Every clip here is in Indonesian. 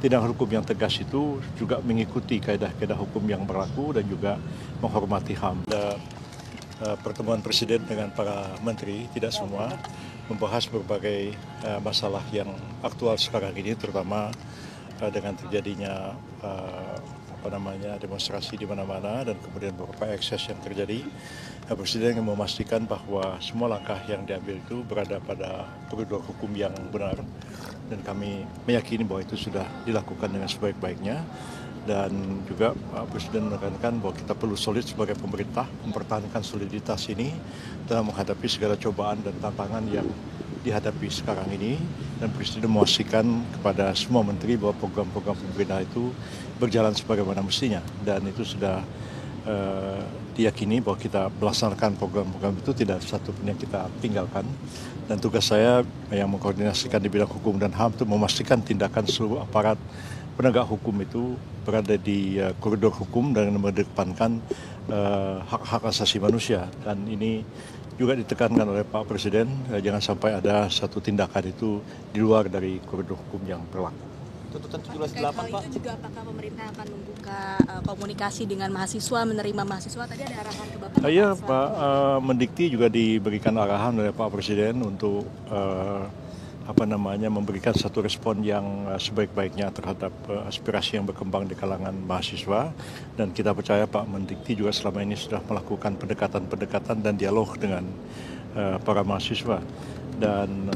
tindakan hukum yang tegas itu juga mengikuti kaedah-kaedah hukum yang berlaku dan juga menghormati HAM. Pertemuan Presiden dengan para menteri, tidak semua, membahas berbagai masalah yang aktual sekarang ini, terutama dengan terjadinya demonstrasi di mana-mana dan kemudian beberapa ekses yang terjadi. Presiden ingin memastikan bahwa semua langkah yang diambil itu berada pada koridor hukum yang benar, dan kami meyakini bahwa itu sudah dilakukan dengan sebaik-baiknya. Dan juga Presiden menekankan bahwa kita perlu solid sebagai pemerintah, mempertahankan soliditas ini dalam menghadapi segala cobaan dan tantangan yang dihadapi sekarang ini. Dan Presiden memastikan kepada semua menteri bahwa program-program pemerintah itu berjalan sebagaimana mestinya. Dan itu sudah diyakini bahwa kita melaksanakan program-program itu, tidak satu pun yang kita tinggalkan. Dan tugas saya yang mengkoordinasikan di bidang hukum dan HAM itu memastikan tindakan seluruh aparat penegak hukum itu berada di koridor hukum dan mengedepankan hak-hak asasi manusia. Dan ini juga ditekankan oleh Pak Presiden, jangan sampai ada satu tindakan itu di luar dari koridor hukum yang berlaku. Tuntutan 17.8, Pak. Itu juga apakah pemerintah akan membuka komunikasi dengan mahasiswa, menerima mahasiswa? Tadi ada arahan ke Bapak. Iya, Pak Mendikti juga diberikan arahan oleh Pak Presiden untuk memberikan satu respon yang sebaik-baiknya terhadap aspirasi yang berkembang di kalangan mahasiswa. Dan kita percaya Pak Mendikti juga selama ini sudah melakukan pendekatan-pendekatan dan dialog dengan para mahasiswa. Dan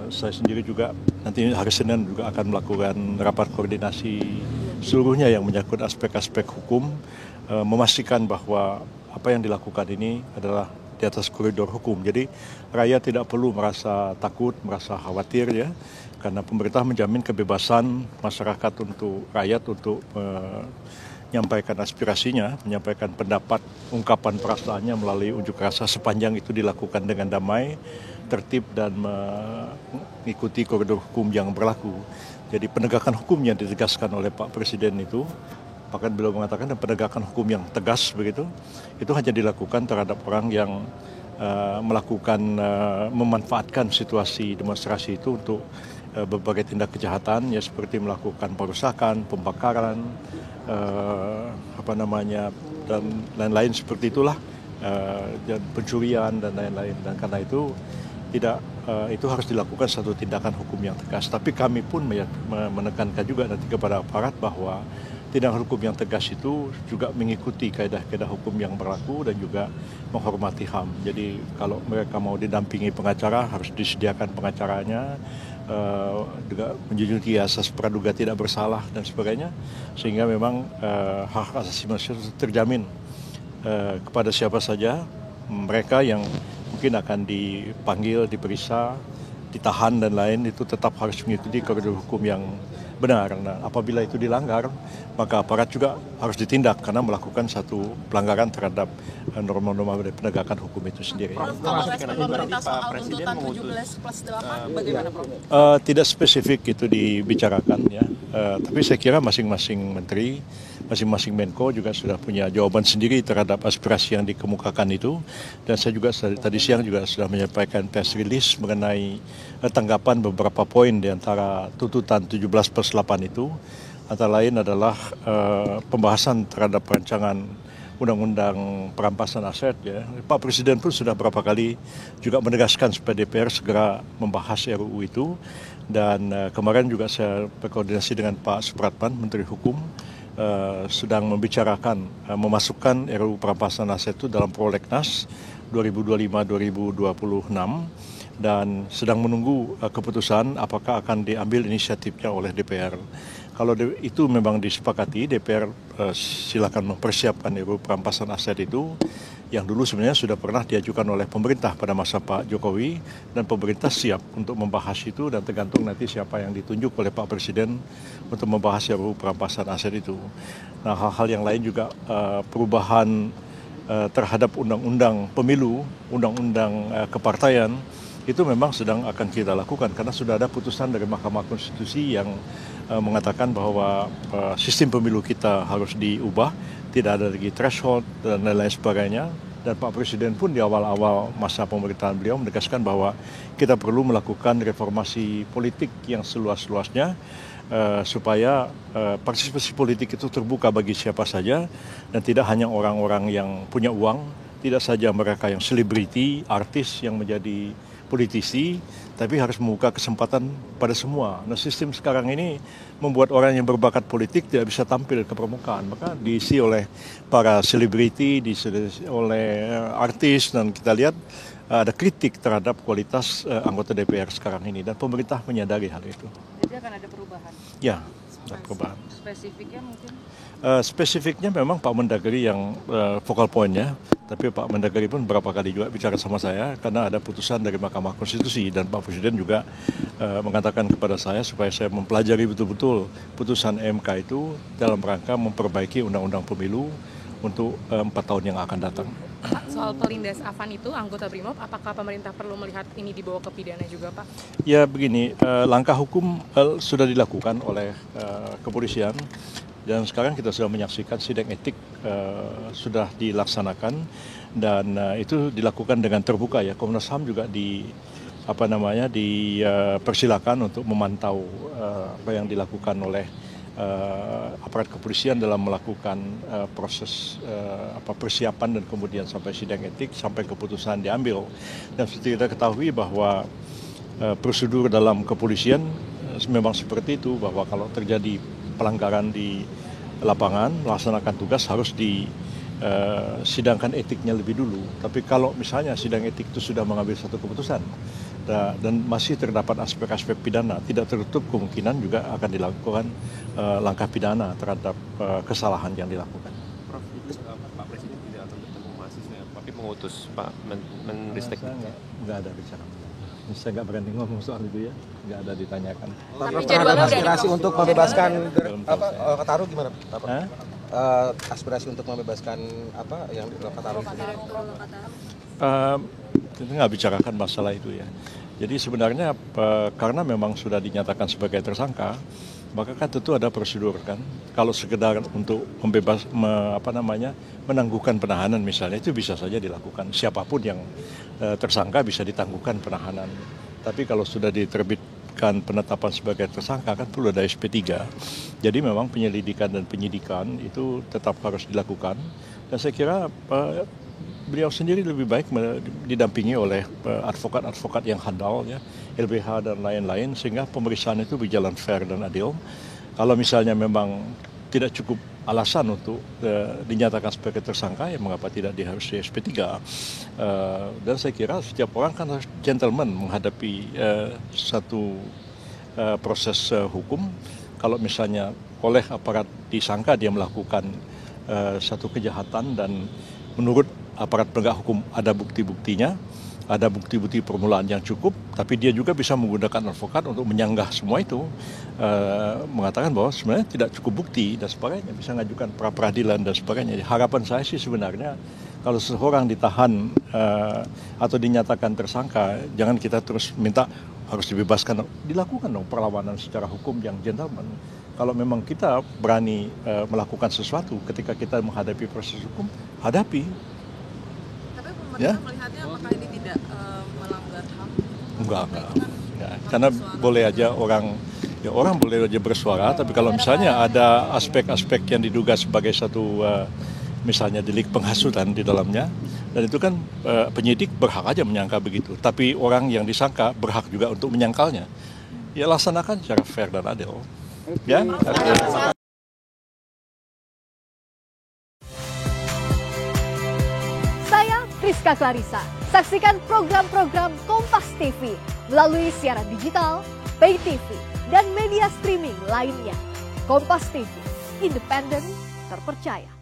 saya sendiri juga nanti hari Senin juga akan melakukan rapat koordinasi seluruhnya yang menyangkut aspek-aspek hukum, memastikan bahwa apa yang dilakukan ini adalah di atas koridor hukum. Jadi rakyat tidak perlu merasa takut, merasa khawatir ya, karena pemerintah menjamin kebebasan masyarakat untuk rakyat untuk menyampaikan aspirasinya, menyampaikan pendapat, ungkapan perasaannya melalui unjuk rasa sepanjang itu dilakukan dengan damai, tertib dan mengikuti koridor hukum yang berlaku. Jadi penegakan hukum yang ditegaskan oleh Pak Presiden itu, bahkan beliau mengatakan penegakan hukum yang tegas begitu, itu hanya dilakukan terhadap orang yang memanfaatkan situasi demonstrasi itu untuk berbagai tindak kejahatan, ya seperti melakukan perusakan, pembakaran, dan lain-lain seperti itulah, dan pencurian dan lain-lain. Dan karena itu itu harus dilakukan satu tindakan hukum yang tegas. Tapi kami pun menekankan juga nanti kepada aparat bahwa tindakan hukum yang tegas itu juga mengikuti kaedah-kaedah hukum yang berlaku dan juga menghormati HAM. Jadi kalau mereka mau didampingi pengacara, harus disediakan pengacaranya, juga menjunjung asas praduga tidak bersalah dan sebagainya, sehingga memang hak asasi manusia terjamin kepada siapa saja mereka yang mungkin akan dipanggil, diperiksa, ditahan dan lain, itu tetap harus mengikuti koridor hukum yang benar. Nah, apabila itu dilanggar, maka aparat juga harus ditindak karena melakukan satu pelanggaran terhadap norma-norma penegakan hukum itu sendiri. Pemerintah soal tuntutan 17+8 bagaimana, Prof? Tidak spesifik itu dibicarakan ya, tapi saya kira masing-masing menteri, masing-masing Menko juga sudah punya jawaban sendiri terhadap aspirasi yang dikemukakan itu. Dan saya juga tadi siang juga sudah menyampaikan press release mengenai tanggapan beberapa poin di antara tuntutan 17+8 itu. Antara lain adalah pembahasan terhadap rancangan undang-undang perampasan aset ya. Pak Presiden pun sudah berapa kali juga menegaskan supaya DPR segera membahas RUU itu. Dan kemarin juga saya berkoordinasi dengan Pak Supratman, Menteri Hukum, sedang membicarakan memasukkan RUU perampasan aset itu dalam prolegnas 2025-2026 dan sedang menunggu keputusan apakah akan diambil inisiatifnya oleh DPR. Kalau itu memang disepakati, DPR silakan mempersiapkan RUU perampasan aset itu, yang dulu sebenarnya sudah pernah diajukan oleh pemerintah pada masa Pak Jokowi, dan pemerintah siap untuk membahas itu, dan tergantung nanti siapa yang ditunjuk oleh Pak Presiden untuk membahas RUU perampasan aset itu. Nah, hal-hal yang lain juga perubahan terhadap undang-undang pemilu, undang-undang kepartaian, itu memang sedang akan kita lakukan karena sudah ada putusan dari Mahkamah Konstitusi yang mengatakan bahwa sistem pemilu kita harus diubah, tidak ada lagi threshold dan lain-lain sebagainya. Dan Pak Presiden pun di awal-awal masa pemerintahan beliau menegaskan bahwa kita perlu melakukan reformasi politik yang seluas-luasnya supaya partisipasi politik itu terbuka bagi siapa saja dan tidak hanya orang-orang yang punya uang, tidak saja mereka yang selebriti, artis yang menjadi politisi, tapi harus membuka kesempatan pada semua. Nah, sistem sekarang ini membuat orang yang berbakat politik tidak bisa tampil ke permukaan, maka diisi oleh para selebriti, diisi oleh artis, dan kita lihat ada kritik terhadap kualitas anggota DPR sekarang ini, dan pemerintah menyadari hal itu. Jadi akan ada perubahan? Ya, ada perubahan. Spesifiknya mungkin? Spesifiknya memang Pak Mendagri yang focal point-nya, tapi Pak Mendagri pun beberapa kali juga bicara sama saya karena ada putusan dari Mahkamah Konstitusi, dan Pak Presiden juga mengatakan kepada saya supaya saya mempelajari betul-betul putusan MK itu dalam rangka memperbaiki Undang-Undang Pemilu untuk 4 tahun yang akan datang. Pak, soal pelindas Afan itu anggota BRIMOB, apakah pemerintah perlu melihat ini dibawa ke pidana juga, Pak? Ya begini, langkah hukum sudah dilakukan oleh kepolisian, dan sekarang kita sudah menyaksikan sidang etik sudah dilaksanakan, dan itu dilakukan dengan terbuka ya. Komnas HAM juga dipersilakan untuk memantau apa yang dilakukan oleh aparat kepolisian dalam melakukan proses persiapan dan kemudian sampai sidang etik, sampai keputusan diambil. Dan seperti kita ketahui bahwa prosedur dalam kepolisian memang seperti itu, bahwa kalau terjadi pelanggaran di lapangan, melaksanakan tugas harus disidangkan etiknya lebih dulu. Tapi kalau misalnya sidang etik itu sudah mengambil satu keputusan dan masih terdapat aspek-aspek pidana, tidak tertutup kemungkinan juga akan dilakukan langkah pidana terhadap kesalahan yang dilakukan. Prof, itu Pak Presiden tidak akan bertemu mahasiswa, tapi mengutus Pak Menristek. Nggak ada bicara. Saya nggak berani ngomong soal itu ya, nggak ada ditanyakan. Tapi jadwalnya udah aspirasi untuk membebaskan Kataru gimana? Aspirasi untuk membebaskan yang di Kataru? Kita nggak bicarakan masalah itu ya. Jadi sebenarnya karena memang sudah dinyatakan sebagai tersangka, maka kan tentu ada prosedur kan. Kalau sekedar untuk menangguhkan penahanan misalnya, itu bisa saja dilakukan. Siapapun yang tersangka bisa ditangguhkan penahanan. Tapi kalau sudah diterbitkan penetapan sebagai tersangka kan perlu ada SP3. Jadi memang penyelidikan dan penyidikan itu tetap harus dilakukan. Dan saya kira beliau sendiri lebih baik didampingi oleh advokat-advokat yang handal ya, LBH dan lain-lain, sehingga pemeriksaan itu berjalan fair dan adil. Kalau misalnya memang tidak cukup alasan untuk dinyatakan sebagai tersangka, ya mengapa tidak diharuskan SP3. Dan saya kira setiap orang kan harus gentleman menghadapi satu proses hukum. Kalau misalnya oleh aparat disangka dia melakukan satu kejahatan dan menurut aparat penegak hukum ada bukti-buktinya, ada bukti-bukti permulaan yang cukup, tapi dia juga bisa menggunakan advokat untuk menyanggah semua itu, mengatakan bahwa sebenarnya tidak cukup bukti dan sebagainya, bisa mengajukan pra-peradilan dan sebagainya. Harapan saya sih sebenarnya kalau seseorang ditahan atau dinyatakan tersangka, jangan kita terus minta harus dibebaskan, dilakukan dong perlawanan secara hukum yang gentleman. Kalau memang kita berani melakukan sesuatu ketika kita menghadapi proses hukum, hadapi. Tapi pemerintah melihatnya apakah ini tidak melanggar HAM? Enggak. Karena boleh aja orang boleh aja bersuara, tapi kalau misalnya ada aspek-aspek yang diduga sebagai satu misalnya delik penghasutan di dalamnya, dan itu kan penyidik berhak aja menyangka begitu, tapi orang yang disangka berhak juga untuk menyangkalnya. Ya laksanakan secara fair dan adil. Ya. Saya Priska Clarissa. Saksikan program-program Kompas TV melalui siaran digital, pay TV, dan media streaming lainnya. Kompas TV, independen, terpercaya.